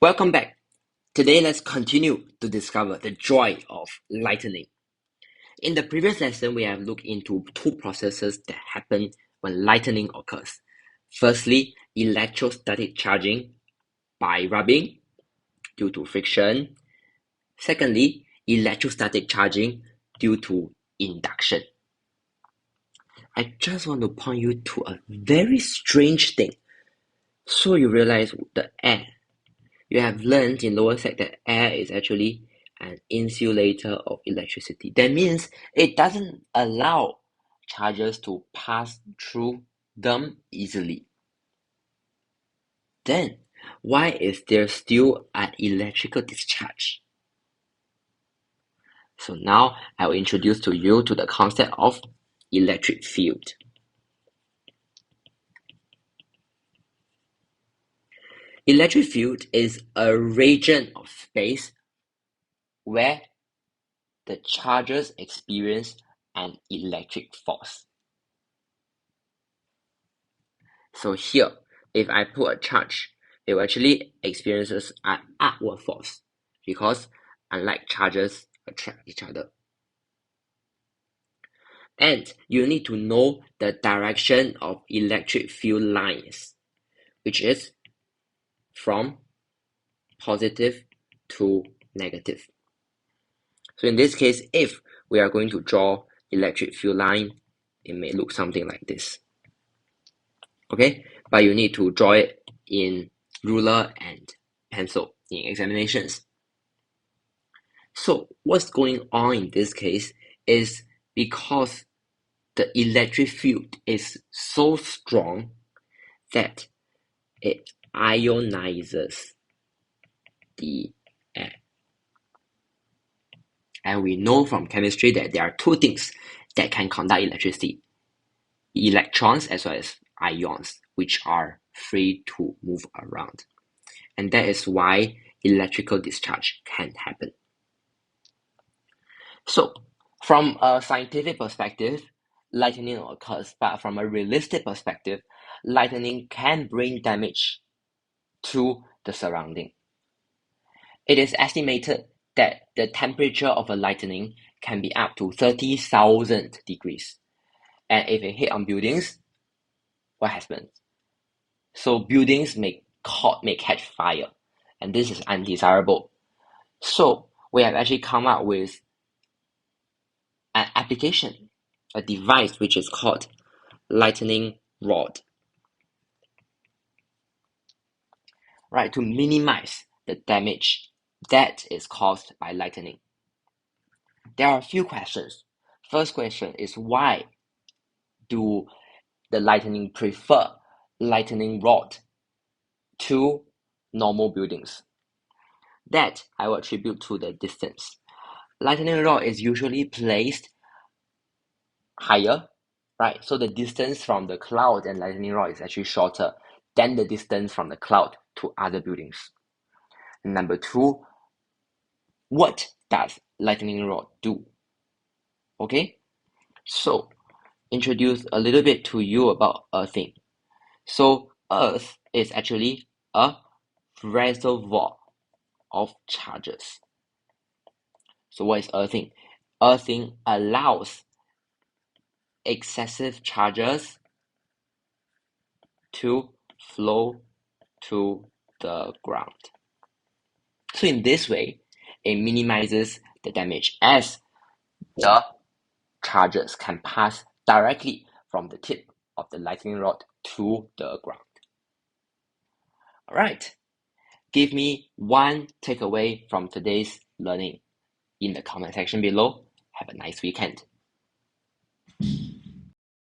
Welcome back. Today, let's continue to discover the joy of lightning. In the previous lesson, we have looked into two processes that happen when lightning occurs. Firstly, electrostatic charging by rubbing due to friction. Secondly, electrostatic charging due to induction. I just want to point you to a very strange thing so you realize the air. You have learned in lower sec that air is actually an insulator of electricity. That means it doesn't allow charges to pass through them easily. Then, why is there still an electrical discharge? So now I will introduce to you to the concept of electric field. Electric field is a region of space where the charges experience an electric force. So here, if I put a charge, it will actually experiences an upward force because unlike charges attract each other. And you need to know the direction of electric field lines, which is from positive to negative. So in this case, if we are going to draw electric field line, it may look something like this. Okay, but you need to draw it in ruler and pencil in examinations. So what's going on in this case is because the electric field is so strong that it ionizes the air. And we know from chemistry that there are two things that can conduct electricity: electrons as well as ions, which are free to move around. And that is why electrical discharge can happen. So, from a scientific perspective, lightning occurs, but from a realistic perspective, lightning can bring damage to the surrounding. It is estimated that the temperature of a lightning can be up to 30,000 degrees. And if it hit on buildings, what happens? So buildings may catch fire, and this is undesirable. So we have actually come up with an application, a device which is called lightning rod, right, to minimize the damage that is caused by lightning. There are a few questions. First question is, why do the lightning prefer lightning rod to normal buildings? That I will attribute to the distance. Lightning rod is usually placed higher, right? So the distance from the cloud and lightning rod is actually shorter than the distance from the cloud to other buildings. Number two, what does lightning rod do? Okay, so introduce a little bit to you about earthing. So Earth is actually a reservoir of charges. So what is earthing? Earthing allows excessive charges to flow to the ground. So in this way, it minimizes the damage as the charges can pass directly from the tip of the lightning rod to the ground. Alright, give me one takeaway from today's learning in the comment section below. Have a nice weekend.